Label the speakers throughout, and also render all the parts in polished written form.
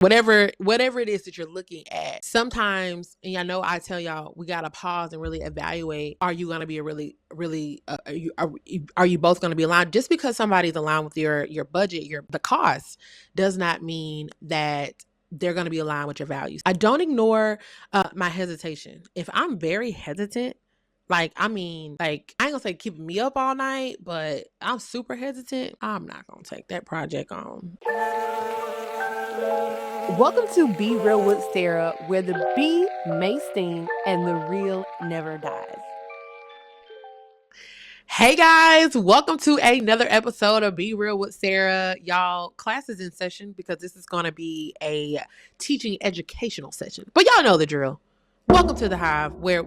Speaker 1: whatever it is that you're looking at. Sometimes, and I know I tell y'all, we got to pause and really evaluate, are you going to be a really are you both going to be aligned? Just because somebody's aligned with your budget, the cost, does not mean that they're going to be aligned with your values. I don't ignore my hesitation. If I'm very hesitant, I ain't gonna say keeping me up all night, but I'm super hesitant, I'm not gonna take that project on. Welcome to Be Real with Sarah, where the bee may sting and the real never dies. Hey guys, welcome to another episode of Be Real with Sarah. Y'all, class is in session because this is going to be a teaching educational session. But y'all know the drill. Welcome to the Hive, where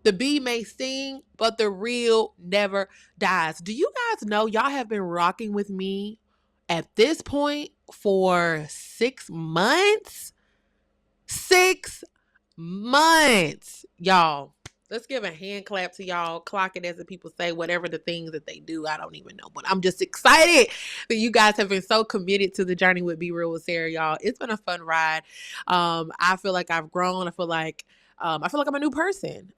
Speaker 1: the bee may sting, but the real never dies. Do you guys know y'all have been rocking with me at this point for 6 months? 6 months, y'all. Let's give a hand clap to y'all. Clock it, as the people say, whatever the things that they do. I don't even know, but I'm just excited that you guys have been so committed to the journey with Be Real with Sarah, y'all. It's been a fun ride. I feel like I've grown. I feel like I'm a new person.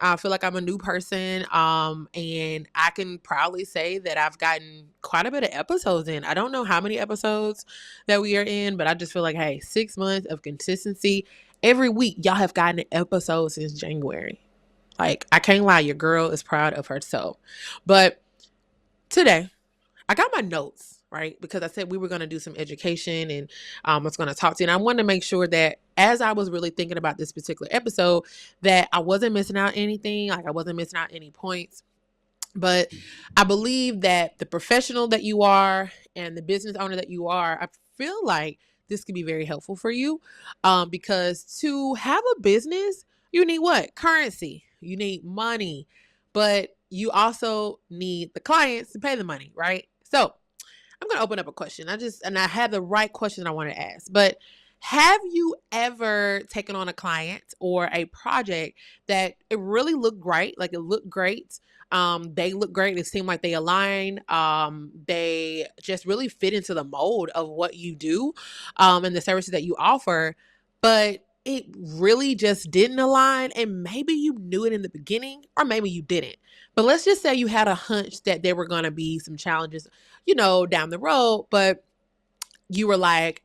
Speaker 1: And I can proudly say that I've gotten quite a bit of episodes in. I don't know how many episodes that we are in, but I just feel like, hey, 6 months of consistency. Every week, y'all have gotten an episode since January. I can't lie, your girl is proud of herself. But today, I got my notes, right? Because I said we were going to do some education and I was going to talk to you. And I wanted to make sure that as I was really thinking about this particular episode, that I wasn't missing out anything. I wasn't missing out any points. But I believe that the professional that you are and the business owner that you are, I feel like this could be very helpful for you because to have a business, you need what? Currency. You need money, but you also need the clients to pay the money, right? So I'm going to open up a question. I had the right question I want to ask, but have you ever taken on a client or a project that it really looked great? Like it looked great. They look great. It seemed like they align. They just really fit into the mold of what you do, and the services that you offer, but it really just didn't align. And maybe you knew it in the beginning, or maybe you didn't. But let's just say you had a hunch that there were going to be some challenges, down the road, but you were like,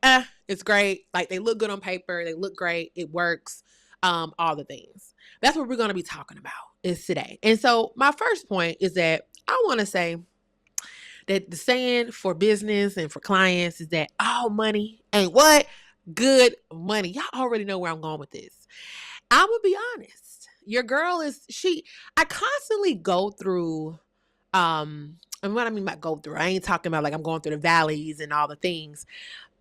Speaker 1: it's great. Like they look good on paper. They look great. It works. All the things. That's what we're going to be talking about is today. And so my first point is that I want to say that the saying for business and for clients is that all money ain't what? Good money. Y'all already know where I'm going with this. I'm going to be honest. Your girl I constantly go through, and what I mean by go through, I ain't talking about like I'm going through the valleys and all the things,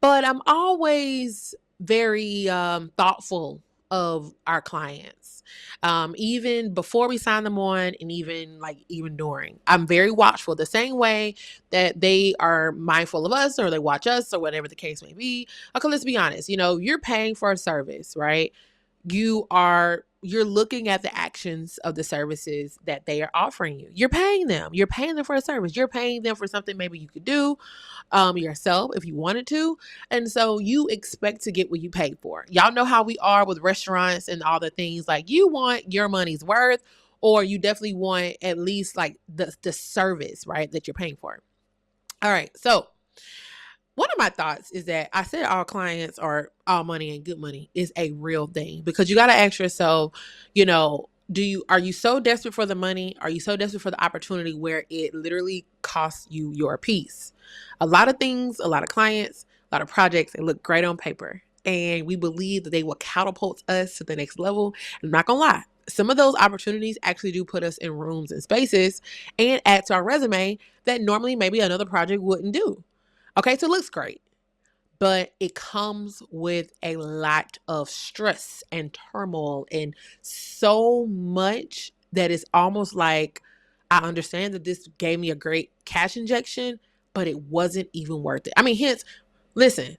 Speaker 1: but I'm always very thoughtful of our clients. Even before we sign them on and even during. I'm very watchful. The same way that they are mindful of us or they watch us or whatever the case may be. Okay, let's be honest. You're paying for a service, right? You're looking at the actions of the services that they are offering you. You're paying them. You're paying them for a service. You're paying them for something maybe you could do yourself if you wanted to. And so you expect to get what you paid for. Y'all know how we are with restaurants and all the things. Like you want your money's worth, or you definitely want at least like the service, right, that you're paying for. All right. So one of my thoughts is that I said all clients are all money and good money is a real thing, because you got to ask yourself, are you so desperate for the money? Are you so desperate for the opportunity where it literally costs you your peace? A lot of things, a lot of clients, a lot of projects, they look great on paper, and we believe that they will catapult us to the next level. I'm not gonna lie. Some of those opportunities actually do put us in rooms and spaces and add to our resume that normally maybe another project wouldn't do. Okay, so it looks great, but it comes with a lot of stress and turmoil and so much that it's almost like I understand that this gave me a great cash injection, but it wasn't even worth it. I mean, listen,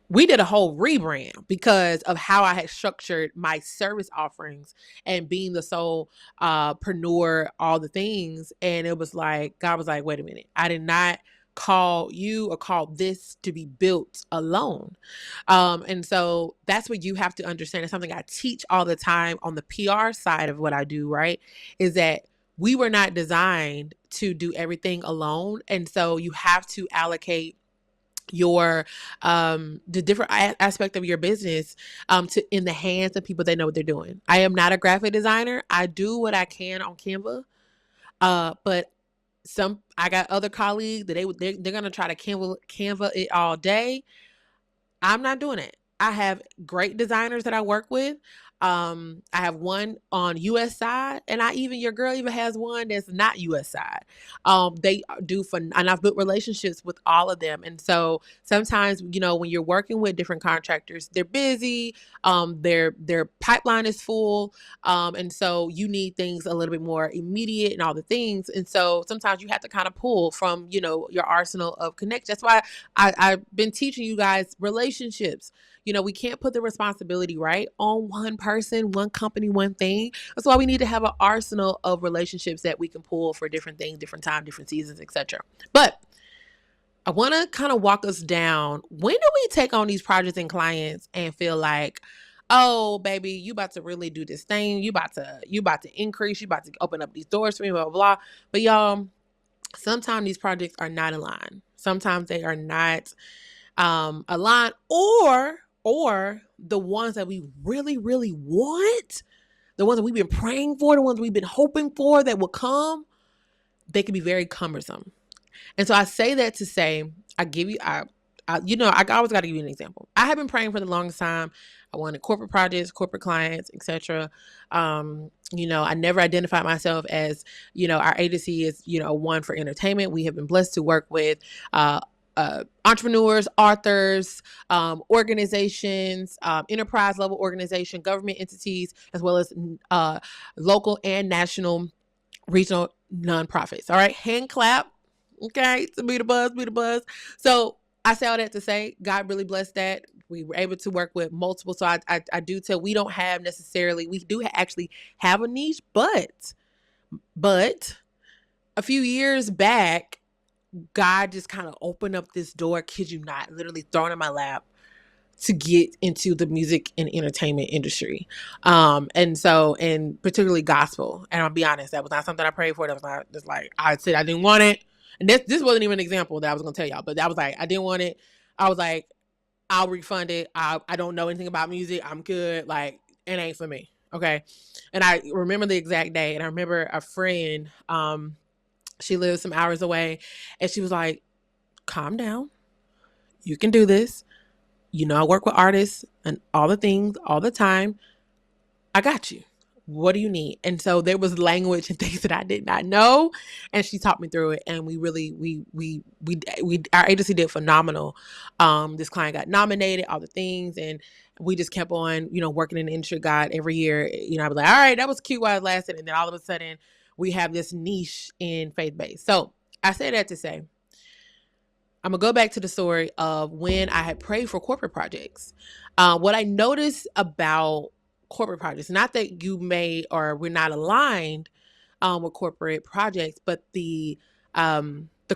Speaker 1: we did a whole rebrand because of how I had structured my service offerings and being the sole preneur, all the things. And it was like, God was like, wait a minute. I did not call you or call this to be built alone. And so that's what you have to understand. It's something I teach all the time on the PR side of what I do, right? Is that we were not designed to do everything alone. And so you have to allocate your the different aspect of your business to in the hands of people that know what they're doing. I am not a graphic designer. I do what I can on Canva. But I got other colleagues that they're gonna try to Canva it all day. I'm not doing it. I have great designers that I work with. I have one on US side, and your girl even has one that's not US side. They do fun, and I've built relationships with all of them. And so sometimes, when you're working with different contractors, they're busy. Their pipeline is full. And so you need things a little bit more immediate and all the things. And so sometimes you have to kind of pull from, your arsenal of connections. That's why I've been teaching you guys relationships. We can't put the responsibility on one person, one company, one thing. That's why we need to have an arsenal of relationships that we can pull for different things, different time, different seasons, etc. But I want to kind of walk us down. When do we take on these projects and clients and feel like, oh, baby, you about to really do this thing. You about to increase. You about to open up these doors for me, blah, blah, blah. But y'all, sometimes these projects are not aligned. Sometimes they are not aligned, or the ones that we really, really want, the ones that we've been praying for, the ones we've been hoping for that will come, they can be very cumbersome. And so I say that to say, I always got to give you an example. I have been praying for the longest time. I wanted corporate projects, corporate clients, etc. I never identified myself as, our agency is, one for entertainment. We have been blessed to work with entrepreneurs, authors, organizations, enterprise level organization, government entities, as well as local and national, regional nonprofits. All right, hand clap. Okay, so be the buzz. So I say all that to say, God really blessed that. We were able to work with multiple. So I do tell, we don't have necessarily, we do actually have a niche, but a few years back, God just kind of opened up this door, kid you not, literally thrown in my lap to get into the music and entertainment industry. And particularly gospel. And I'll be honest, that was not something I prayed for. That was not just like, I said I didn't want it. And this wasn't even an example that I was going to tell y'all, but that was like, I didn't want it. I was like, I'll refund it. I don't know anything about music. I'm good. Like, it ain't for me. Okay. And I remember the exact day. And I remember a friend, she lives some hours away, and she was like, calm down. You can do this. I work with artists and all the things all the time. I got you. What do you need? And so there was language and things that I did not know, and she taught me through it. And we really, our agency did phenomenal. This client got nominated, all the things, and we just kept on, working in the industry. God, every year, I was like, all right, that was cute while it lasted, and then all of a sudden, we have this niche in faith-based. So I say that to say, I'm going to go back to the story of when I had prayed for corporate projects. What I noticed about corporate projects, not that you may or we're not aligned with corporate projects, but the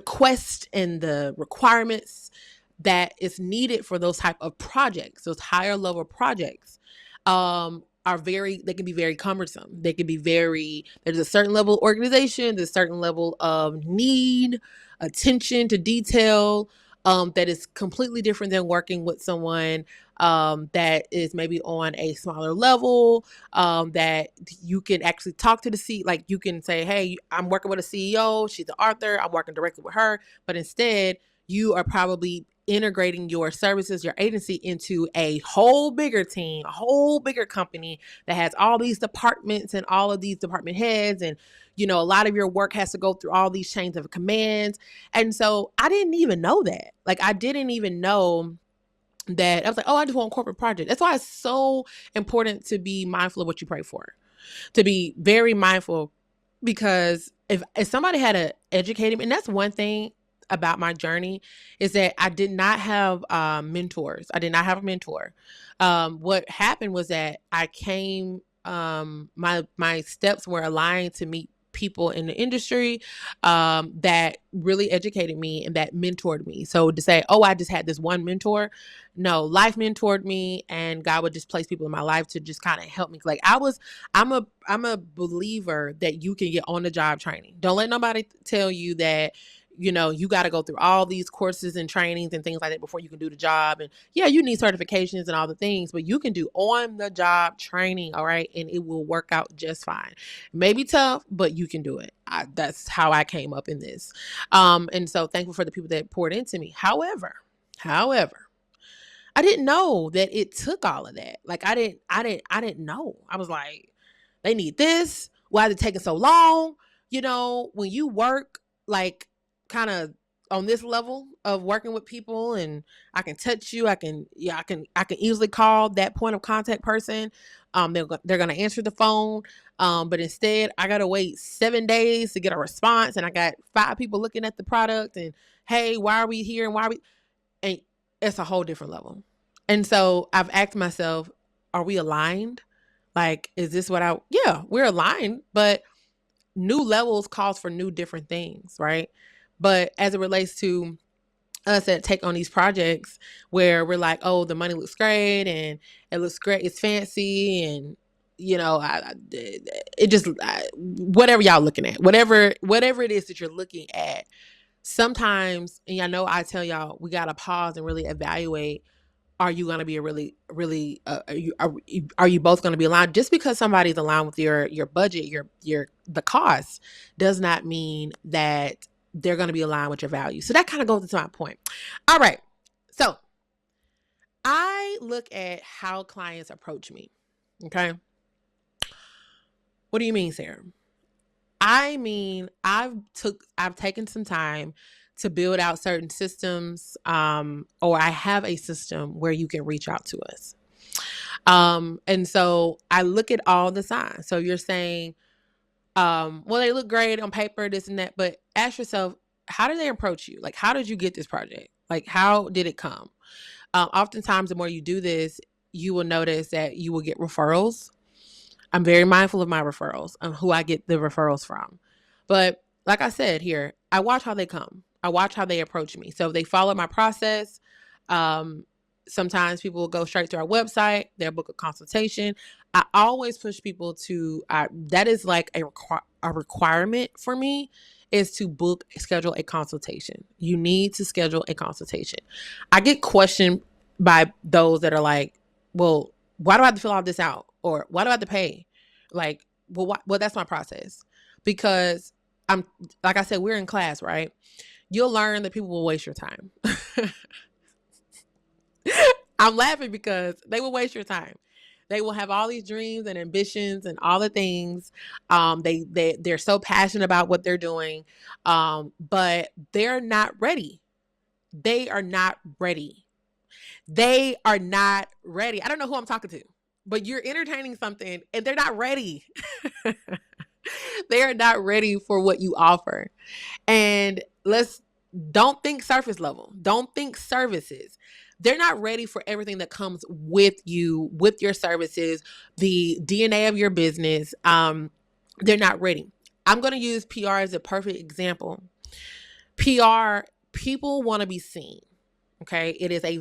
Speaker 1: quest and the requirements that is needed for those type of projects, those higher level projects, they can be very cumbersome. They can be there's a certain level of organization, there's a certain level of need, attention to detail, that is completely different than working with someone that is maybe on a smaller level, that you can actually talk to like you can say, hey, I'm working with a CEO, she's an author, I'm working directly with her, but instead you are probably integrating your services, your agency into a whole bigger team, a whole bigger company that has all these departments and all of these department heads. And, a lot of your work has to go through all these chains of commands. And so I didn't even know that. Like, I didn't even know that. I was like, oh, I just want corporate project. That's why it's so important to be mindful of what you pray for, to be very mindful, because if somebody had to educate me, and that's one thing about my journey, is that I did not have mentors. I did not have a mentor. What happened was that I came, my steps were aligned to meet people in the industry that really educated me and that mentored me. So to say, oh, I just had this one mentor, no, life mentored me, and God would just place people in my life to just kind of help me. Like I'm a believer that you can get on the job training. Don't let nobody tell you that, you know, you got to go through all these courses and trainings and things like that before you can do the job. And yeah, you need certifications and all the things, but you can do on the job training. All right. And it will work out just fine. Maybe tough, but you can do it. That's how I came up in this. And so thankful for the people that poured into me. However, I didn't know that it took all of that. Like I didn't know. I was like, they need this. Why is it taking so long? You know, when you work like kind of on this level of working with people, and I can touch you, I can easily call that point of contact person. They're gonna answer the phone. But instead I gotta wait 7 days to get a response, and I got 5 people looking at the product and, hey, why are we here and why are we, and it's a whole different level. And so I've asked myself, are we aligned? Like, is this yeah, we're aligned, but new levels calls for new different things, right? But as it relates to us that take on these projects where we're like, oh, the money looks great and it looks great, it's fancy, and you know, whatever y'all looking at, whatever it is that you're looking at, sometimes, and I know I tell y'all, we gotta pause and really evaluate. Are you going to be are you both going to be aligned? Just because somebody's aligned with your budget, the cost, does not mean that they're going to be aligned with your values. So that kind of goes into my point. All right. So I look at how clients approach me. Okay. What do you mean, Sarah? I mean, I've taken some time to build out certain systems, or I have a system where you can reach out to us. And so I look at all the signs. So you're saying, well, they look great on paper, this and that, but ask yourself, how did they approach you? Like, how did you get this project? Like, how did it come? Oftentimes, the more you do this, you will notice that you will get referrals. I'm very mindful of my referrals and who I get the referrals from. But like I said here, I watch how they come. I watch how they approach me. So if they follow my process, sometimes people will go straight to our website, they'll book a consultation. I always push people to, that is like a requirement for me, is to schedule a consultation. You need to schedule a consultation. I get questioned by those that are like, well, why do I have to fill all this out? Or why do I have to pay? Like, well, that's my process. Because like I said, we're in class, right? You'll learn that people will waste your time. I'm laughing because they will waste your time. They will have all these dreams and ambitions and all the things. They're so passionate about what they're doing, but they're not ready. They are not ready. They are not ready. I don't know who I'm talking to, but you're entertaining something and they're not ready. They are not ready for what you offer. And don't think surface level. Don't think services. They're not ready for everything that comes with you, with your services, the DNA of your business. They're not ready. I'm going to use PR as a perfect example. PR, people want to be seen. Okay. It's a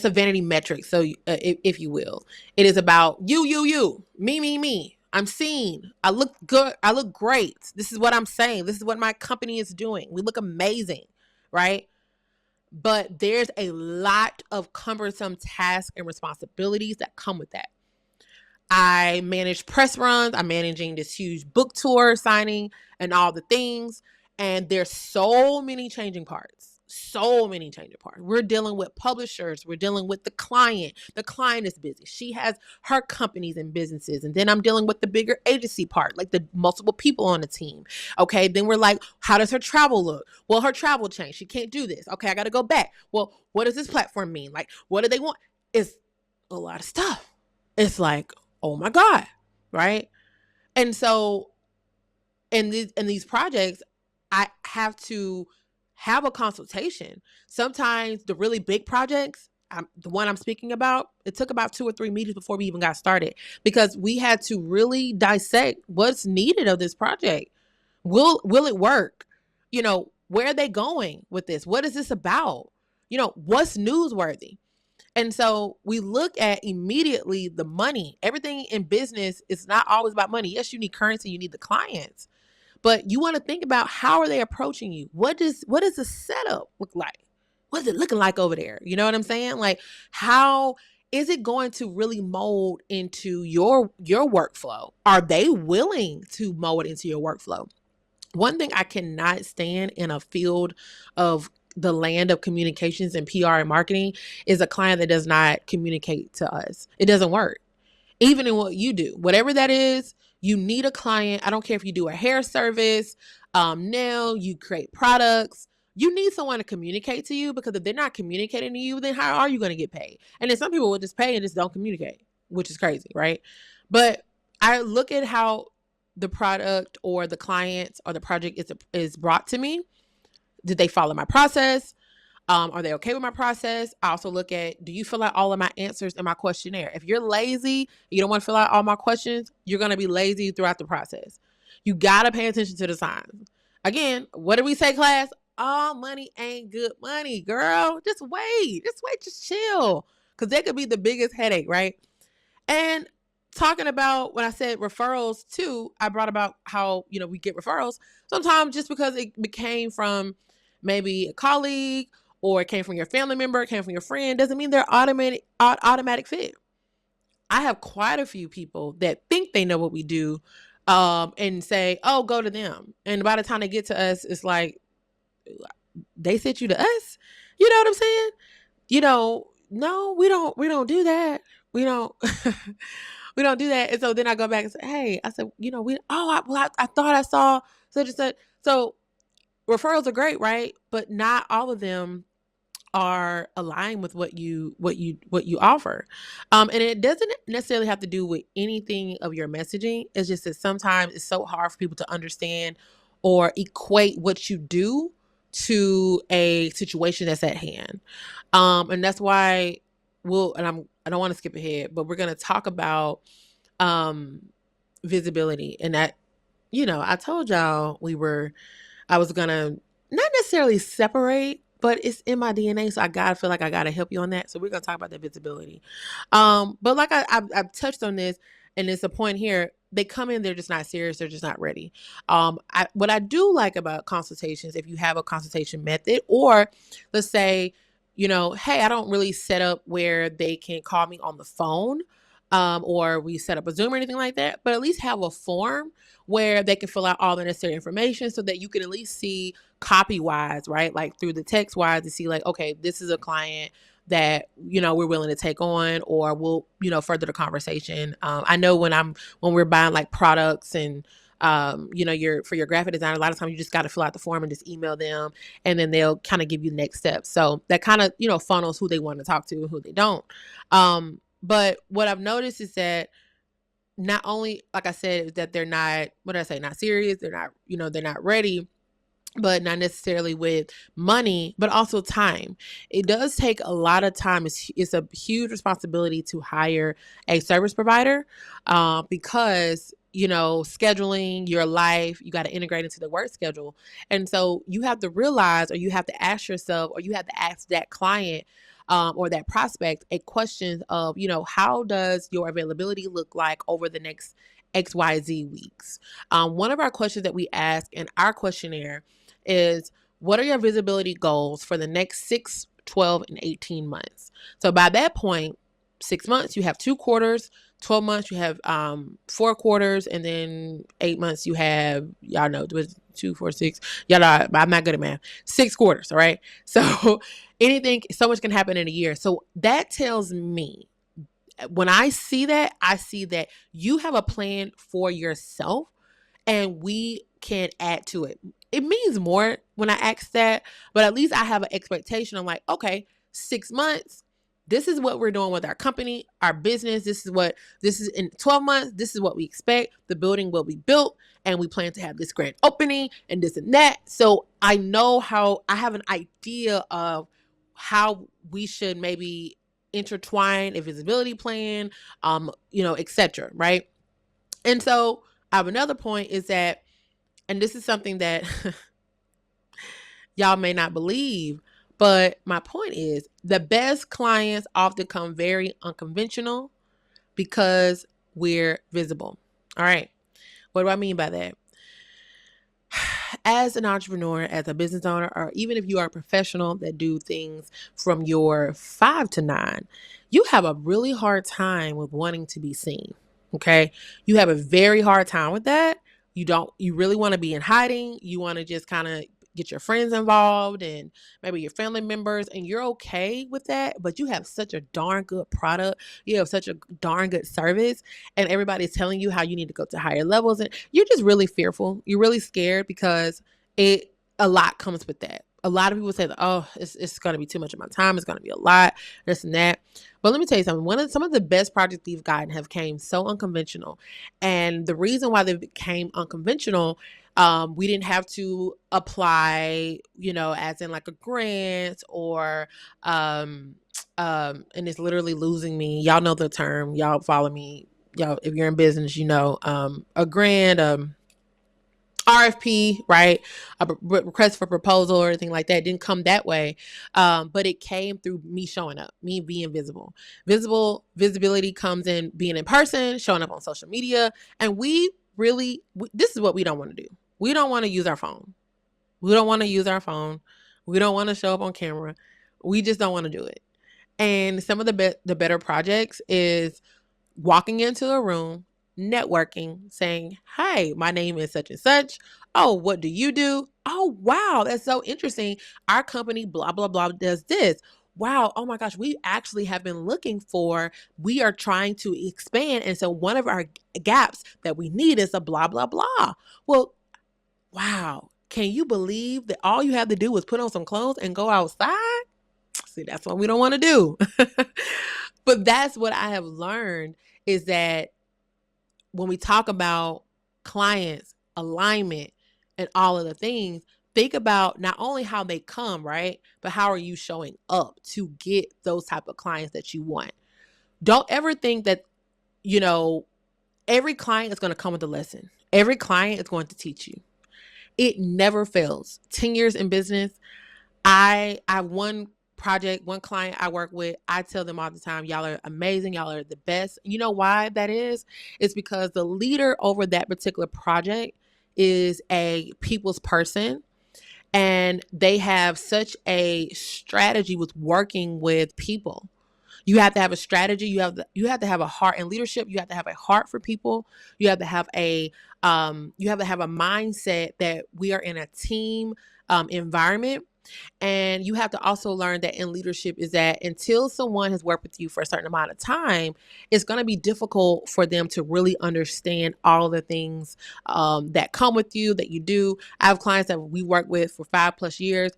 Speaker 1: vanity metric. So if you will, it is about you, me. I'm seen. I look good. I look great. This is what I'm saying. This is what my company is doing. We look amazing. Right. But there's a lot of cumbersome tasks and responsibilities that come with that. I manage press runs. I'm managing this huge book tour signing and all the things. And there's so many changing parts. We're dealing with publishers. We're dealing with the client. The client is busy. She has her companies and businesses. And then I'm dealing with the bigger agency part, like the multiple people on the team. Okay. Then we're like, how does her travel look? Well, her travel changed. She can't do this. Okay. I got to go back. Well, what does this platform mean? Like, what do they want? It's a lot of stuff. It's like, oh my God. Right. And so in these projects, I have to have a consultation. Sometimes the really big projects, the one I'm speaking about, it took about 2 or 3 meetings before we even got started, because we had to really dissect what's needed of this project. Will it work? Where are they going with this? What is this about? What's newsworthy? And so we look at immediately the money. Everything in business is not always about money. Yes, you need currency, you need the clients, but you want to think about, how are they approaching you? What does the setup look like? What is it looking like over there? You know what I'm saying? Like, how is it going to really mold into your workflow? Are they willing to mold into your workflow? One thing I cannot stand in a field of the land of communications and PR and marketing is a client that does not communicate to us. It doesn't work. Even in what you do, whatever that is, you need a client. I don't care if you do a hair service, nail, you create products. You need someone to communicate to you, because if they're not communicating to you, then how are you going to get paid? And then some people will just pay and just don't communicate, which is crazy, right? But I look at how the product or the client or the project is brought to me. Did they follow my process? Are they okay with my process? I also look at, do you fill out all of my answers in my questionnaire? If you're lazy, you don't want to fill out all my questions, you're going to be lazy throughout the process. You got to pay attention to the signs. Again, what did we say, class? All money ain't good money, girl. Just wait, just chill. Because that could be the biggest headache, right? And talking about, when I said referrals too, I brought about how, we get referrals sometimes just because it became from maybe a colleague, or it came from your family member, it came from your friend, doesn't mean they're automatic fit. I have quite a few people that think they know what we do, and say, oh, go to them. And by the time they get to us, it's like, they sent you to us? You know what I'm saying? No, we don't do that. We don't, we don't do that. And so then I go back and say, hey, I said, I thought I saw such and such. So referrals are great, right? But not all of them are aligned with what you offer. And it doesn't necessarily have to do with anything of your messaging. It's just that sometimes it's so hard for people to understand or equate what you do to a situation that's at hand. And that's why I don't want to skip ahead, but we're going to talk about visibility. And that, I told y'all I was going to not necessarily separate, but it's in my DNA. So I feel like I got to help you on that. So we're going to talk about that visibility. But like I've touched on this, and it's a point here. They come in, they're just not serious. They're just not ready. What I do like about consultations, if you have a consultation method, or let's say, hey, I don't really set up where they can call me on the phone, or we set up a Zoom or anything like that, but at least have a form where they can fill out all the necessary information so that you can at least see copy wise, right? Like through the text wise, to see like, okay, this is a client that, we're willing to take on, or we'll, further the conversation. I know when we're buying like products and, for your graphic designer, a lot of times you just got to fill out the form and just email them, and then they'll kind of give you next steps. So that kind of, funnels who they want to talk to and who they don't. But what I've noticed is that not only, like I said, is that they're not, not serious, they're not, they're not ready, but not necessarily with money, but also time. It does take a lot of time. It's a huge responsibility to hire a service provider, because, scheduling your life, you got to integrate into the work schedule. And so you have to realize, or you have to ask yourself, or you have to ask that client, or that prospect, a question of, how does your availability look like over the next XYZ weeks? One of our questions that we ask in our questionnaire is, what are your visibility goals for the next 6, 12, and 18 months? So by that point, 6 months, you have 2 quarters, 12 months, you have 4 quarters, and then 8 months, you have, y'all know, it was 2, 4, 6. Y'all know, I'm not good at math. 6 quarters, all right? So so much can happen in a year. So that tells me, when I see that you have a plan for yourself, and we can add to it. It means more when I ask that, but at least I have an expectation. I'm like, okay, 6 months, this is what we're doing with our company, our business. This is in 12 months. This is what we expect. The building will be built, and we plan to have this grand opening and this and that. So I have an idea of how we should maybe intertwine a visibility plan, etc. Right. And so I have another point is that, and this is something that y'all may not believe, but my point is the best clients often come very unconventional because we're visible. All right. What do I mean by that? As an entrepreneur, as a business owner, or even if you are a professional that do things from your 5 to 9, you have a really hard time with wanting to be seen. Okay. You have a very hard time with that. You really want to be in hiding. You want to just kind of get your friends involved and maybe your family members, and you're okay with that. But you have such a darn good product. You have such a darn good service, and everybody's telling you how you need to go to higher levels. And you're just really fearful. You're really scared because a lot comes with that. A lot of people say that, oh, it's going to be too much of my time. It's going to be a lot, this and that. But let me tell you something. Some of the best projects we've gotten have came so unconventional. And the reason why they became unconventional, we didn't have to apply, as in like a grant or, and it's literally losing me. Y'all know the term. Y'all follow me. Y'all, if you're in business, a grant, RFP, right? A request for proposal or anything like that. It didn't come that way. But it came through me showing up, me being visible. Visibility comes in being in person, showing up on social media. And this is what we don't want to do. We don't want to use our phone. We don't want to use our phone. We don't want to show up on camera. We just don't want to do it. And some of the better projects is walking into a room, networking, saying, "Hi, my name is such and such. Oh, what do you do? Oh, wow, that's so interesting. Our company, blah, blah, blah, does this. Wow, oh my gosh, we actually have been we are trying to expand. And so one of our gaps that we need is a blah, blah, blah." Well, wow, can you believe that all you have to do is put on some clothes and go outside? See, that's what we don't want to do. But that's what I have learned is that when we talk about clients, alignment, and all of the things, think about not only how they come, right? But how are you showing up to get those type of clients that you want? Don't ever think that, every client is going to come with a lesson. Every client is going to teach you. It never fails. 10 years in business, I one one client I work with, I tell them all the time, y'all are amazing. Y'all are the best. You know why that is? It's because the leader over that particular project is a people's person, and they have such a strategy with working with people. You have to have a strategy. You have to have a heart in leadership. You have to have a heart for people. You have to have a mindset that we are in a team environment. And you have to also learn that in leadership is that until someone has worked with you for a certain amount of time, it's going to be difficult for them to really understand all the things that come with you, that you do. I have clients that we work with for 5+ years.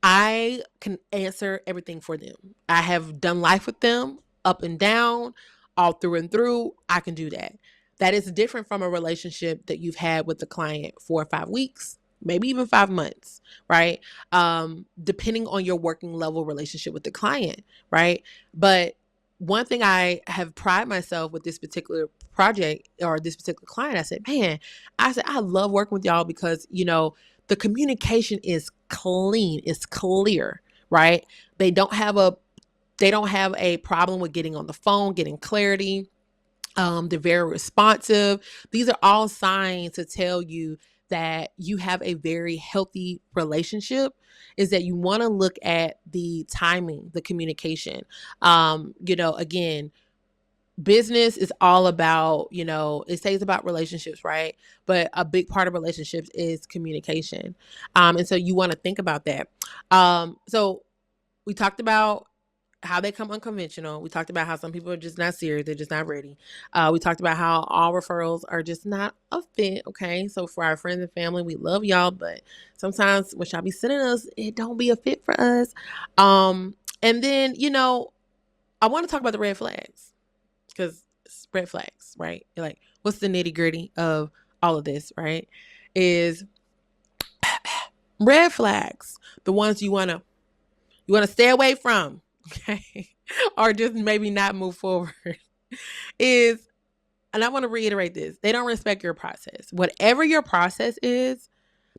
Speaker 1: I can answer everything for them. I have done life with them up and down, all through and through. I can do that. That is different from a relationship that you've had with the client 4 or 5 weeks, maybe even 5 months, right? Depending on your working level relationship with the client, right? But one thing I have pride myself with this particular project or this particular client, I said, I love working with y'all because, the communication is clean, it's clear, right? They don't have a problem with getting on the phone, getting clarity. They're very responsive. These are all signs to tell you that you have a very healthy relationship, is that you want to look at the timing, the communication. Again, business is all about, it says about relationships, right? But a big part of relationships is communication. And so you want to think about that. So we talked about how they come unconventional. We talked about how some people are just not serious. They're just not ready. We talked about how all referrals are just not a fit. Okay. So for our friends and family, we love y'all, but sometimes what y'all be sending us, it don't be a fit for us. And then, I want to talk about the red flags. Because red flags, right? Like, what's the nitty gritty of all of this, right? Is red flags, the ones you want to stay away from. Okay. or just maybe not move forward is, and I want to reiterate this, they don't respect your process. Whatever your process is,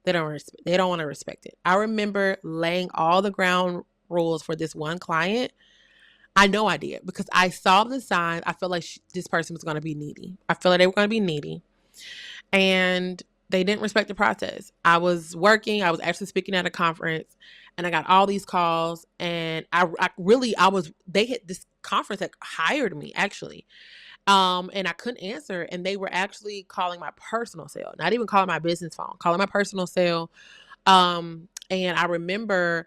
Speaker 1: they don't want to respect it. I remember laying all the ground rules for this one client. I know I did because I saw the signs. I felt like this person was going to be needy. I felt like they were going to be needy. And they didn't respect the process. I was working. I was actually speaking at a conference, and I got all these calls. And they had this conference that hired me actually. And I couldn't answer. And they were actually calling my personal cell, not even calling my business phone, calling my personal cell. And I remember,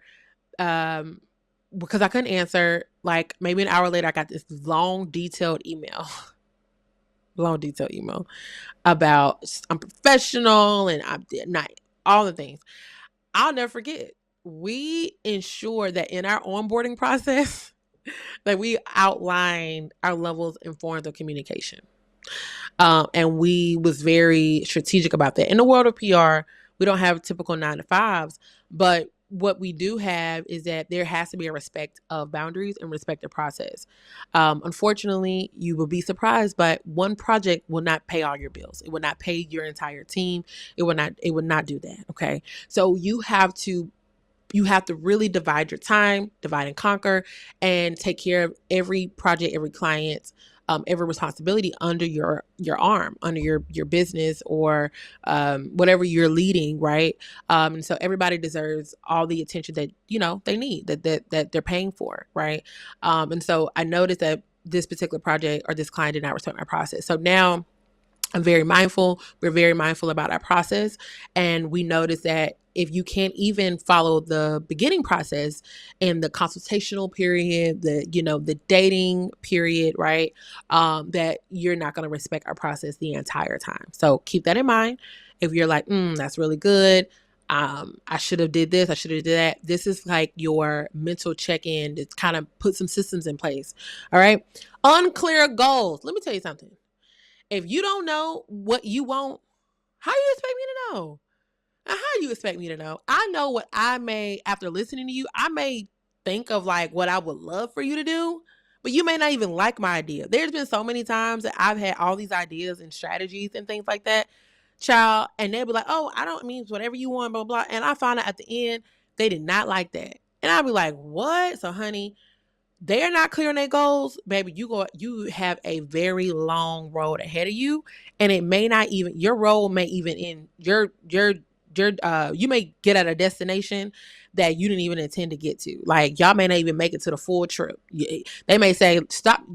Speaker 1: because I couldn't answer, like maybe an hour later, I got this long detailed email about I'm professional and I'm not all the things. I'll never forget. We ensure that in our onboarding process, that we outlined our levels and forms of communication. And we was very strategic about that. In the world of PR, we don't have typical 9-to-5s, but what we do have is that there has to be a respect of boundaries and respect of process. Unfortunately, you will be surprised, but one project will not pay all your bills. It will not pay your entire team. It will not do that. Okay. So you have to really divide your time, divide and conquer, and take care of every project, every client, every responsibility under your arm, under your business, or whatever you're leading, right? And so everybody deserves all the attention that they need, that they're paying for, right? And so I noticed that this particular project or this client did not respect my process. So now I'm very mindful. We're very mindful about our process. And we notice that if you can't even follow the beginning process and the consultational period, the dating period, right? That you're not going to respect our process the entire time. So keep that in mind. If you're like, that's really good. I should have did this. I should have did that. This is like your mental check-in to kind of put some systems in place. All right. Unclear goals. Let me tell you something. If you don't know what you want, how you expect me to know? And how you expect me to know? I know what I may, after listening to you, I may think of like what I would love for you to do, but you may not even like my idea. There's been so many times that I've had all these ideas and strategies and things like that, child, and they'll be like, oh, I don't mean whatever you want, blah, blah. And I found out at the end, they did not like that. And I'll be like, what? So honey, they're not clear on their goals, baby, you have a very long road ahead of you. And it may not even, your role may even in you may get at a destination that you didn't even intend to get to. Like y'all may not even make it to the full trip. They may say,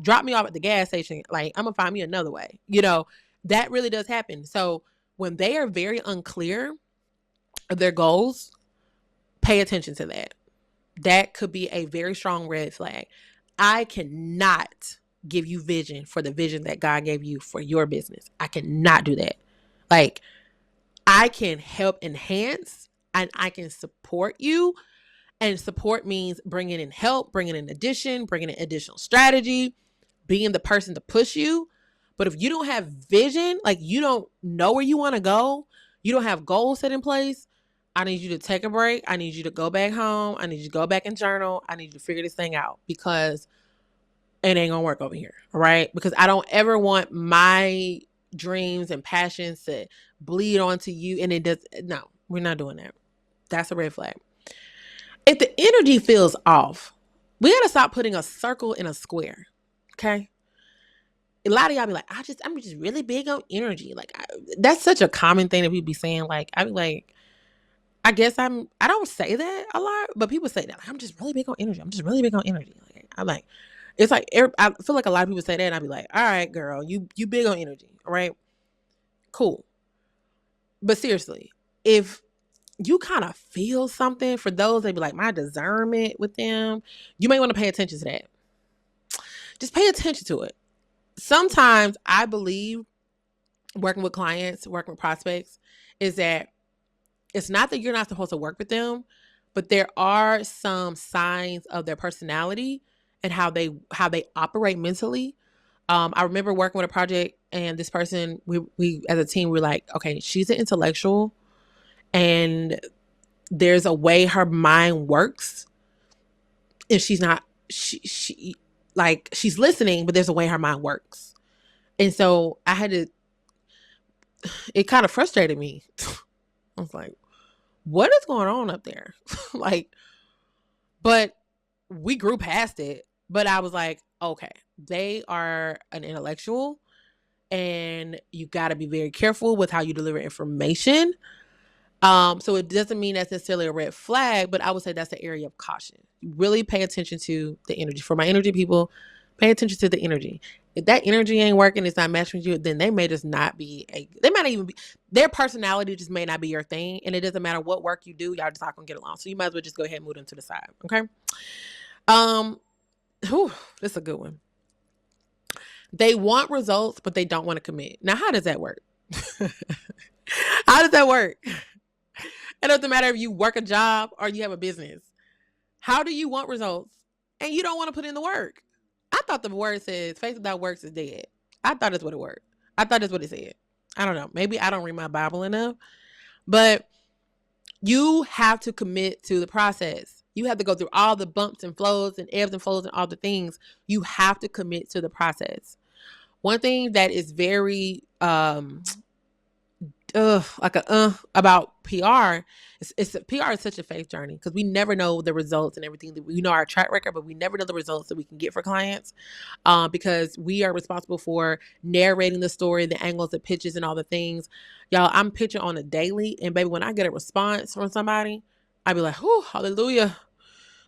Speaker 1: drop me off at the gas station. Like I'm gonna find me another way. That really does happen. So when they are very unclear of their goals, pay attention to that. That could be a very strong red flag. I cannot give you vision for the vision that God gave you for your business. I cannot do that. Like, I can help enhance and I can support you. And support means bringing in help, bringing in addition, bringing in additional strategy, being the person to push you. But if you don't have vision, like you don't know where you want to go, you don't have goals set in place, I need you to take a break. I need you to go back home. I need you to go back and journal. I need you to figure this thing out because it ain't gonna work over here. All right. Because I don't ever want my dreams and passions to bleed onto you. And it does. No, we're not doing that. That's a red flag. If the energy feels off, we got to stop putting a circle in a square. Okay. A lot of y'all be like, I'm just really big on energy. Like that's such a common thing that we be saying. Like, I be like, I guess I don't say that a lot, but people say that. Like, I'm just really big on energy. I'm just really big on energy. Like, I'm like, it's like, I feel like a lot of people say that and I'd be like, all right, girl, you big on energy. All right, cool. But seriously, if you kind of feel something, for those that be like my discernment with them, you may want to pay attention to that. Just pay attention to it. Sometimes I believe working with clients, working with prospects is that it's not that you're not supposed to work with them, but there are some signs of their personality and how they operate mentally. I remember working with a project and this person, we as a team, we're like, okay, she's an intellectual and there's a way her mind works. And she's not, like she's listening, but there's a way her mind works. And so it kind of frustrated me. I was like, what is going on up there? Like, but we grew past it. But I was like, okay, they are an intellectual, and you got to be very careful with how you deliver information. So it doesn't mean that's necessarily a red flag, but I would say that's the area of caution. Really pay attention to the energy. For my energy people, pay attention to the energy. If that energy ain't working, it's not matching with you, then they may just not be they might not even be, their personality just may not be your thing. And it doesn't matter what work you do, y'all just not gonna get along. So you might as well just go ahead and move them to the side. Okay. This is a good one. They want results, but they don't want to commit. Now, how does that work? How does that work? It doesn't matter if you work a job or you have a business. How do you want results and you don't want to put in the work? I thought the word says faith without works is dead. I thought that's what it worked. I thought that's what it said. I don't know. Maybe I don't read my Bible enough, but you have to commit to the process. You have to go through all the bumps and flows and ebbs and flows and all the things. You have to commit to the process. One thing that is very about PR PR is such a faith journey, because we never know the results and everything. We know our track record, but we never know the results that we can get for clients, because we are responsible for narrating the story, the angles, the pitches, and all the things. Y'all, I'm pitching on a daily, and baby, when I get a response from somebody, I be like, "Whoo, hallelujah,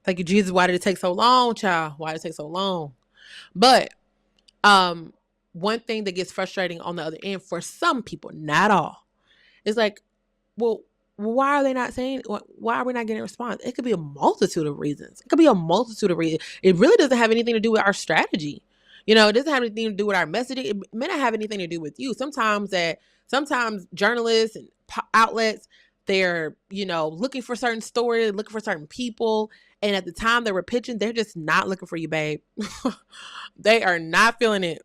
Speaker 1: thank you, Jesus. Why did it take so long, child? Why did it take so long?" But one thing that gets frustrating on the other end for some people, not all, is like, well, why are they not saying, why are we not getting a response? It could be a multitude of reasons. It really doesn't have anything to do with our strategy. It doesn't have anything to do with our messaging. It may not have anything to do with you. Sometimes journalists and outlets, they're, looking for certain stories, looking for certain people. And at the time they were pitching, they're just not looking for you, babe. They are not feeling it.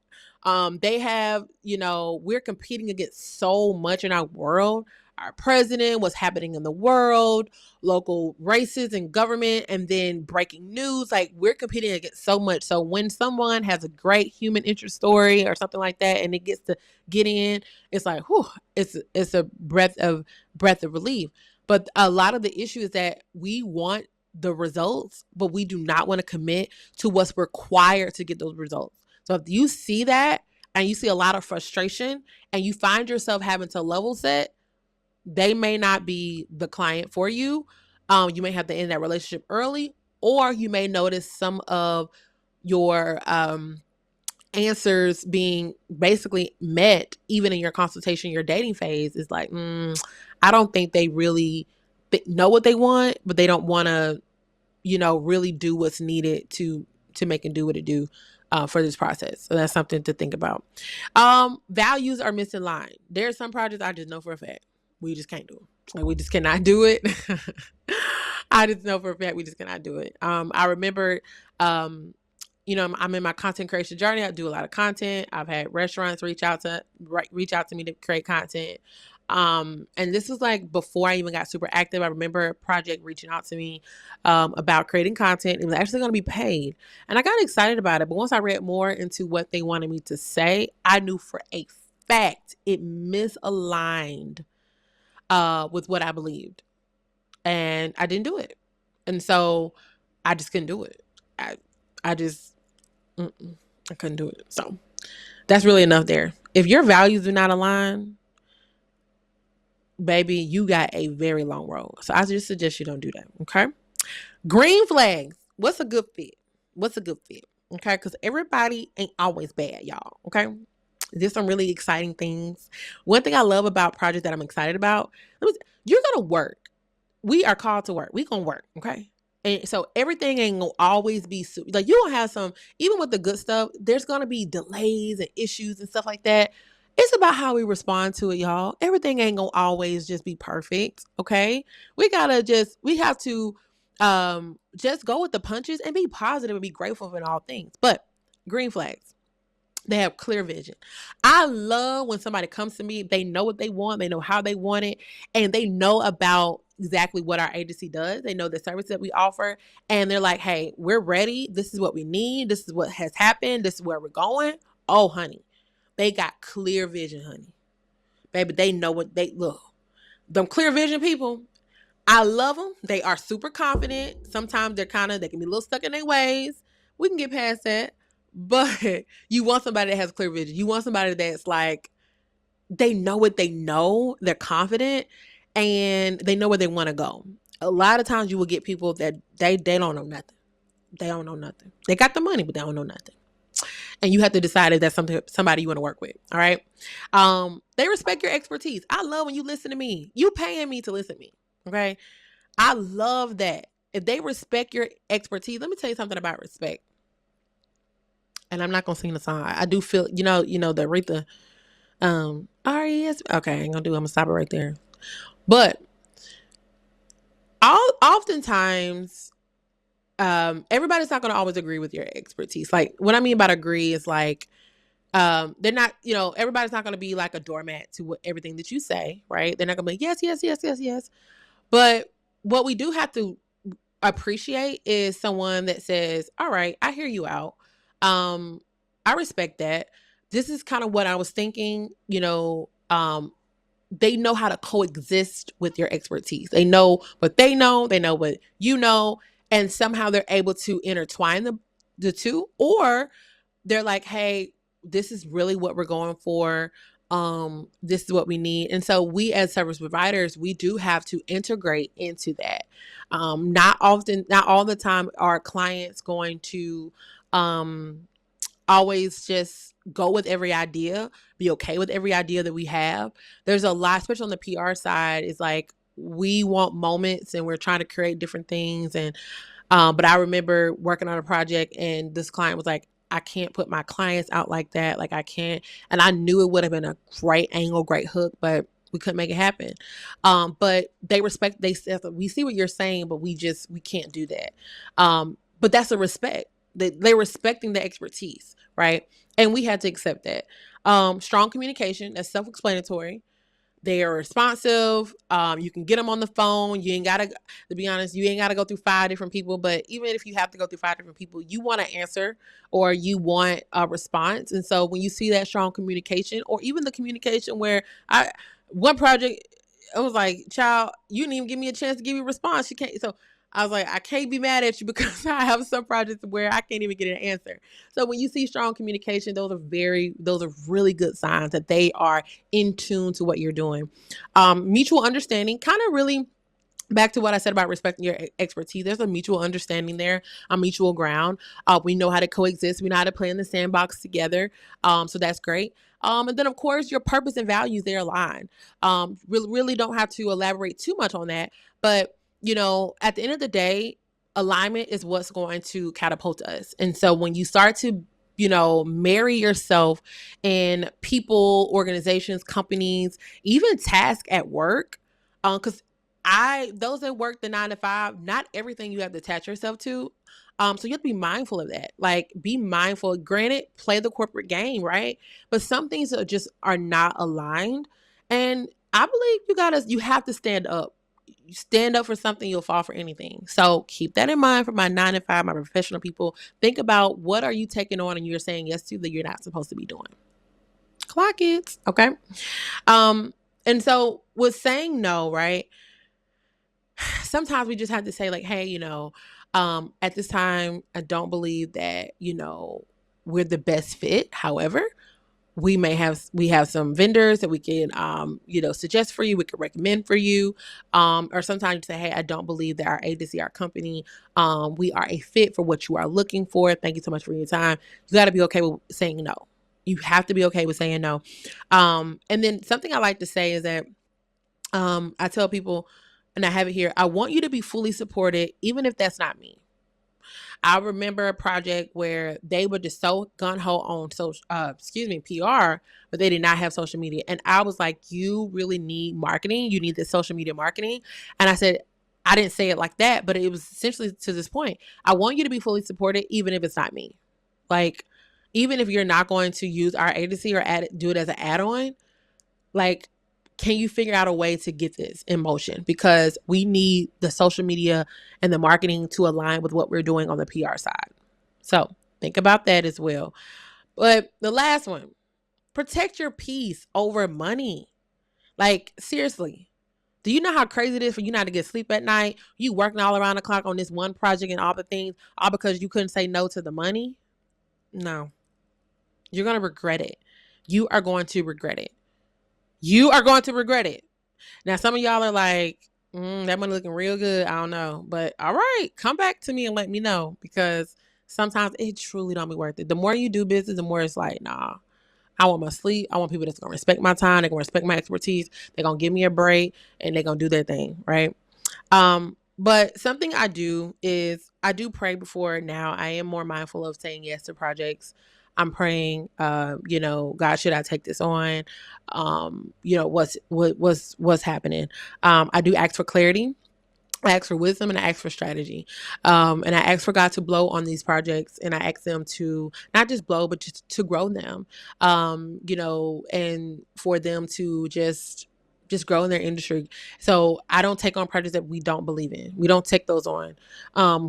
Speaker 1: They have, we're competing against so much in our world. Our president, what's happening in the world, local races and government, and then breaking news. Like, we're competing against so much. So when someone has a great human interest story or something like that, and it gets to get in, it's like, whew, it's a breath of relief. But a lot of the issue is that we want the results, but we do not want to commit to what's required to get those results. So if you see that and you see a lot of frustration and you find yourself having to level set, they may not be the client for you. You may have to end that relationship early, or you may notice some of your answers being basically met even in your consultation, your dating phase is like, I don't think they really know what they want, but they don't want to, really do what's needed to make and do what it do for this process. So that's something to think about. Values are missing line. There are some projects I just know for a fact we just can't do them. Like, we just cannot do it. I just know for a fact we just cannot do it. I remember, I'm in my content creation journey. I do a lot of content. I've had restaurants reach out to me to create content. And this was like before I even got super active. I remember a project reaching out to me about creating content. It was actually going to be paid, and I got excited about it. But once I read more into what they wanted me to say, I knew for a fact it misaligned with what I believed, and I didn't do it. And so I just couldn't do it. I couldn't do it. So that's really enough there. If your values do not align, baby, you got a very long road. So I just suggest you don't do that. Okay. Green flags. What's a good fit? Okay. Because everybody ain't always bad, y'all. Okay. There's some really exciting things. One thing I love about projects that I'm excited about, you're going to work. We are called to work. We going to work. Okay. And so everything ain't going to always be like, you don't have some, even with the good stuff, there's going to be delays and issues and stuff like that. It's about how we respond to it, y'all. Everything ain't going to always just be perfect. Okay. We have to just go with the punches and be positive and be grateful in all things. But green flags, they have clear vision. I love when somebody comes to me, they know what they want, they know how they want it, and they know about exactly what our agency does. They know the service that we offer, and they're like, hey, we're ready. This is what we need. This is what has happened. This is where we're going. Oh, honey, they got clear vision, honey. Baby, they know what they look. Them clear vision people, I love them. They are super confident. Sometimes they can be a little stuck in their ways. We can get past that. But you want somebody that has clear vision. You want somebody that's like, they know what they know. They're confident and they know where they want to go. A lot of times you will get people that they don't know nothing. They don't know nothing. They got the money, but they don't know nothing. And you have to decide if that's somebody you want to work with. All right. They respect your expertise. I love when you listen to me. You paying me to listen to me. Okay. I love that. If they respect your expertise, let me tell you something about respect. And I'm not gonna sing the song. I do feel, the Aretha, R-E-S. Okay, I ain't gonna do it. I'm gonna stop it right there. But oftentimes, everybody's not gonna always agree with your expertise. Like, what I mean about agree is like, they're not, everybody's not gonna be like a doormat to everything that you say, right? They're not gonna be yes, yes, yes, yes, yes. But what we do have to appreciate is someone that says, all right, I hear you out. I respect that. This is kind of what I was thinking, they know how to coexist with your expertise. They know what they know what you know, and somehow they're able to intertwine the two, or they're like, hey, this is really what we're going for. This is what we need. And so we as service providers, we do have to integrate into that. Not all the time are clients going to always just go with every idea, be okay with every idea that we have. There's a lot, especially on the PR side, is like, we want moments and we're trying to create different things. And but I remember working on a project and this client was like, I can't put my clients out like that. Like, I can't. And I knew it would have been a great angle, great hook, but we couldn't make it happen. But they said, we see what you're saying, but we can't do that. But that's a respect. They're respecting the expertise, right? And we had to accept that. Strong communication, that's self-explanatory. They are responsive. You can get them on the phone. You ain't gotta, to be honest, you ain't gotta go through 5 different people. But even if you have to go through 5 different people, you want to answer or you want a response. And so when you see that strong communication, or even the communication where one project, I was like, child, you didn't even give me a chance to give you a response. You can't. So I was like, I can't be mad at you because I have some projects where I can't even get an answer. So when you see strong communication, those are really good signs that they are in tune to what you're doing. Mutual understanding, kind of really back to what I said about respecting your expertise. There's a mutual understanding there, a mutual ground. We know how to coexist. We know how to play in the sandbox together. So that's great. And then of course your purpose and values, they're aligned. Really don't have to elaborate too much on that, but at the end of the day, alignment is what's going to catapult us. And so when you start to, marry yourself in people, organizations, companies, even tasks at work, because those that work the 9 to 5, not everything you have to attach yourself to. So you have to be mindful of that. Like, be mindful. Granted, play the corporate game, right? But some things are not aligned. And I believe you have to stand up. You stand up for something, you'll fall for anything. So keep that in mind for my 9 to 5, my professional people. Think about, what are you taking on and you're saying yes to that you're not supposed to be doing? Clock it. Okay. And so with saying no, right? Sometimes we just have to say like, hey, at this time, I don't believe that, we're the best fit. However, we have some vendors that we can, suggest for you. We can recommend for you. Or sometimes you say, hey, I don't believe that our agency, our company, we are a fit for what you are looking for. Thank you so much for your time. You got to be okay with saying no. You have to be okay with saying no. And then something I like to say is that, I tell people, and I have it here, I want you to be fully supported, even if that's not me. I remember a project where they were just so gung-ho on PR, but they did not have social media. And I was like, you really need marketing. You need this social media marketing. And I said, I didn't say it like that, but it was essentially to this point. I want you to be fully supported, even if it's not me. Like, even if you're not going to use our agency or do it as an add-on, like, can you figure out a way to get this in motion? Because we need the social media and the marketing to align with what we're doing on the PR side. So think about that as well. But the last one, protect your peace over money. Like, seriously, do you know how crazy it is for you not to get sleep at night? You working all around the clock on this one project and all the things, all because you couldn't say no to the money? No. You're going to regret it. You are going to regret it. You are going to regret it. Now, some of y'all are like, that money looking real good. I don't know. But all right, come back to me and let me know, because sometimes it truly don't be worth it. The more you do business, the more it's like, nah, I want my sleep. I want people that's going to respect my time. They're going to respect my expertise. They're going to give me a break and they're going to do their thing. Right. But something I do is I do pray before. Now I am more mindful of saying yes to projects. I'm praying, God, should I take this on? What's happening? I do ask for clarity. I ask for wisdom, and I ask for strategy. And I ask for God to blow on these projects, and I ask them to not just blow, but just to grow them, and for them to just grow in their industry. So I don't take on projects that we don't believe in. We don't take those on.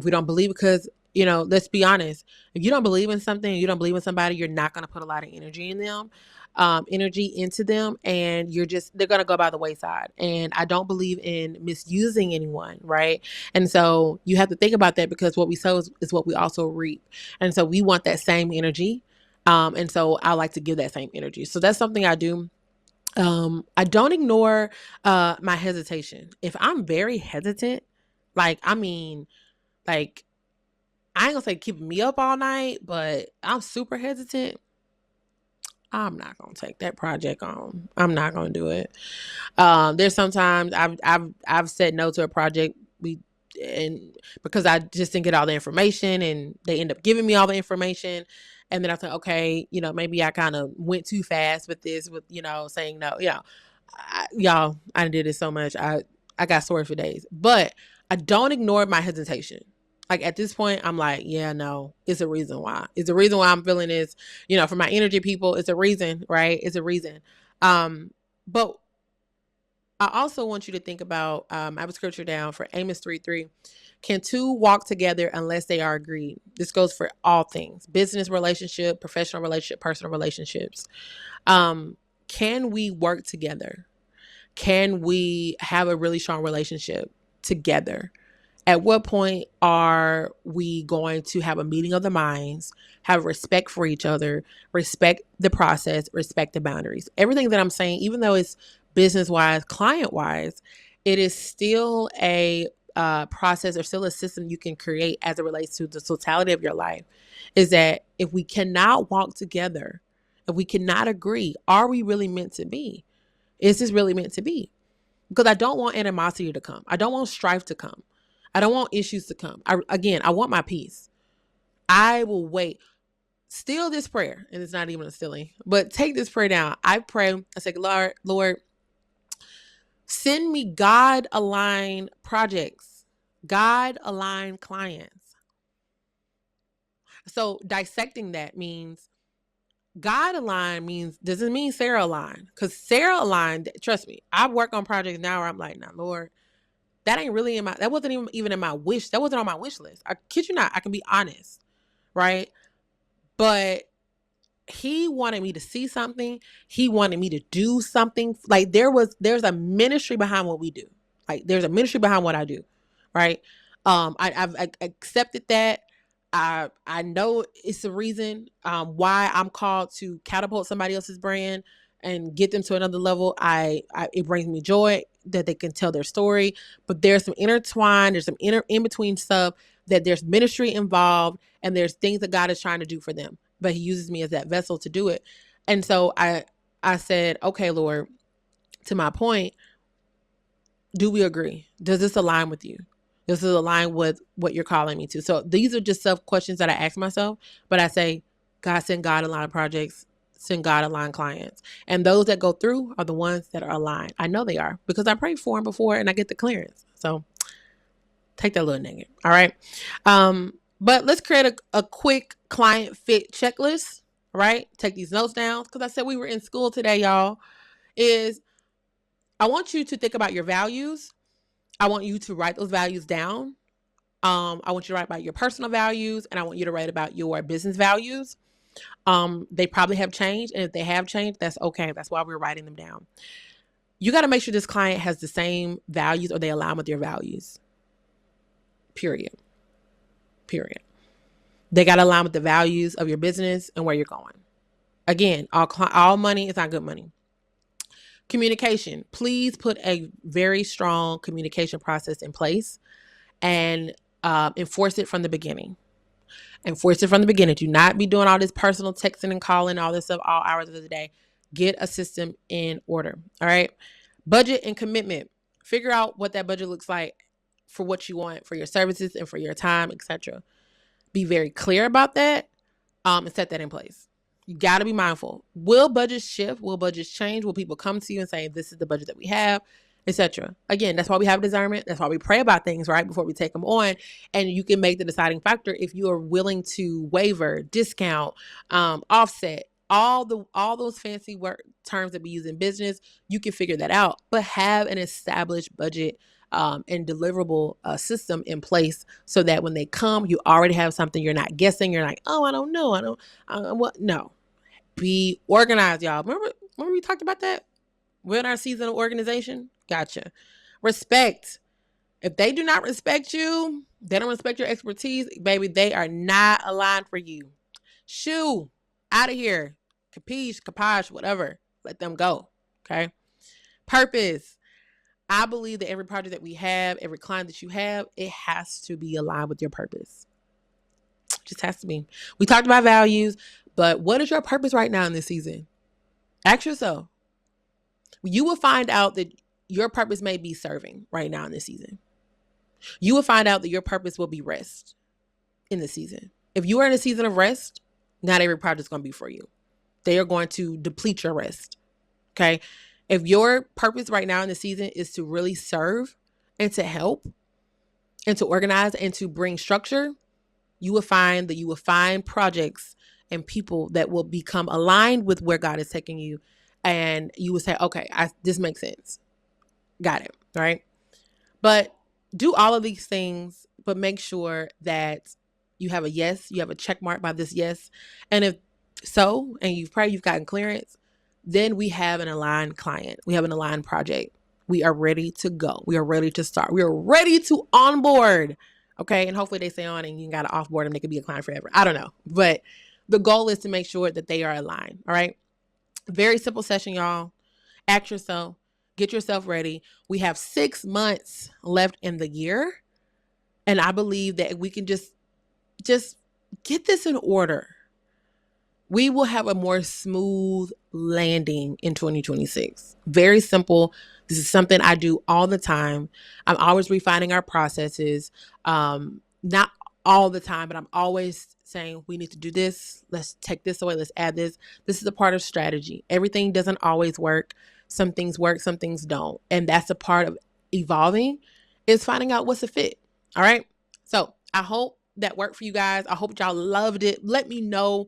Speaker 1: We don't believe, because, let's be honest. If you don't believe in something, you don't believe in somebody, you're not going to put a lot of energy into them, and they're going to go by the wayside. And I don't believe in misusing anyone. Right. And so you have to think about that, because what we sow is what we also reap. And so we want that same energy. And so I like to give that same energy. So that's something I do. I don't ignore my hesitation. If I'm very hesitant, I ain't gonna say keeping me up all night, but I'm super hesitant, I'm not gonna take that project on. I'm not gonna do it. There's sometimes I've said no to a project because I just didn't get all the information, and they end up giving me all the information. And then I thought, okay, maybe I kind of went too fast with this, with, saying no. I did it so much. I got sore for days, but I don't ignore my hesitation. Like, at this point, I'm like, yeah, no, it's a reason why. It's a reason why I'm feeling this, for my energy people. It's a reason, right? It's a reason. But I also want you to think about, I have a scripture down for Amos 3:3. Can two walk together unless they are agreed? This goes for all things: business relationship, professional relationship, personal relationships. Can we work together? Can we have a really strong relationship together? At what point are we going to have a meeting of the minds, have respect for each other, respect the process, respect the boundaries? Everything that I'm saying, even though it's business-wise, client-wise, it is still a process, or still a system you can create as it relates to the totality of your life. Is that if we cannot walk together, if we cannot agree, are we really meant to be? Is this really meant to be? Because I don't want animosity to come. I don't want strife to come. I don't want issues to come. I want my peace. I will wait. Steal this prayer. And it's not even a stealing, but take this prayer down. I pray. I say, Lord, send me God-aligned projects, God-aligned clients. So dissecting that means God-aligned doesn't mean Sarah-aligned. Because Sarah-aligned, trust me, I work on projects now where I'm like, nah, Lord, that ain't really that wasn't even in my wish. That wasn't on my wish list. I kid you not. I can be honest. Right. But he wanted me to see something. He wanted me to do something. Like, there's a ministry behind what we do. Like, there's a ministry behind what I do. Right. I've accepted that. I know it's the reason why I'm called to catapult somebody else's brand and get them to another level. It brings me joy that they can tell their story, but there's some intertwined, there's some in between stuff, that there's ministry involved, and there's things that God is trying to do for them, but he uses me as that vessel to do it. And so I said, okay, Lord, to my point, do we agree? Does this align with you? Does it align with what you're calling me to? So these are just self questions that I ask myself, but I say, God, send God-aligned projects, send God-aligned clients. And those that go through are the ones that are aligned. I know they are, because I prayed for them before and I get the clearance. So take that little nugget. All right. But let's create a quick client fit checklist. Right. Take these notes down, because I said we were in school today, y'all. Is I want you to think about your values. I want you to write those values down. I want you to write about your personal values, and I want you to write about your business values. They probably have changed, and if they have changed, that's okay. That's why we're writing them down. You got to make sure this client has the same values or they align with your values. Period. They got to align with the values of your business and where you're going. Again, all money is not good money. Communication. Please put a very strong communication process in place and enforce it from the beginning. Enforce it from the beginning. Do not be doing all this personal texting and calling, all this stuff, all hours of the day. Get a system in order. All right. Budget and commitment. Figure out what that budget looks like for what you want for your services and for your time, etc. Be very clear about that and set that in place. You got to be mindful. Will budgets shift? Will budgets change? Will people come to you and say, this is the budget that we have, etc.? Again, that's why we have discernment. That's why we pray about things, right, before we take them on. And you can make the deciding factor if you are willing to waiver, discount, offset, all those fancy terms that we use in business. You can figure that out, but have an established budget and deliverable system in place so that when they come, you already have something. You're not guessing. You're like, oh, I don't know. No. Be organized, y'all. Remember we talked about that? We're in our season of organization. Gotcha. Respect. If they do not respect you, they don't respect your expertise, baby, they are not aligned for you. Shoo, out of here. Capiche, whatever. Let them go. Okay. Purpose. I believe that every project that we have, every client that you have, it has to be aligned with your purpose. Just has to be. We talked about values, but what is your purpose right now in this season? Ask yourself. You will find out that your purpose may be serving right now in this season. You will find out that your purpose will be rest in the season. If you are in a season of rest, not every project is going to be for you. They are going to deplete your rest. Okay. If your purpose right now in the season is to really serve and to help and to organize and to bring structure, you will find that you will find projects and people that will become aligned with where God is taking you. And you will say, okay, this makes sense. Got it. Right. But do all of these things, but make sure that you have a yes, you have a check mark by this yes. And if so, and you've prayed, you've gotten clearance, then we have an aligned client. We have an aligned project. We are ready to go. We are ready to start. We are ready to onboard. Okay. And hopefully they stay on and you got to offboard them. They could be a client forever. I don't know. But the goal is to make sure that they are aligned. All right. Very simple session, y'all. Ask yourself, get yourself ready. We have 6 months left in the year. And I believe that we can just get this in order. We will have a more smooth landing in 2026. Very simple. This is something I do all the time. I'm always refining our processes. Not all the time, but I'm always saying we need to do this. Let's take this away. Let's add this. This is a part of strategy. Everything doesn't always work. Some things work, some things don't. And that's a part of evolving, is finding out what's a fit. All right. So I hope that worked for you guys. I hope y'all loved it. Let me know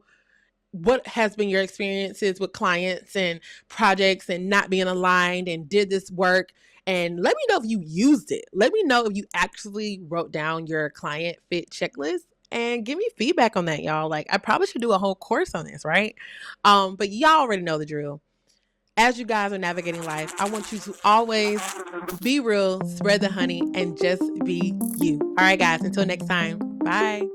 Speaker 1: what has been your experiences with clients and projects and not being aligned, and did this work? And let me know if you used it. Let me know if you actually wrote down your client fit checklist, and give me feedback on that, y'all. Like, I probably should do a whole course on this, right? But y'all already know the drill. As you guys are navigating life, I want you to always be real, spread the honey, and just be you. All right, guys, until next time. Bye.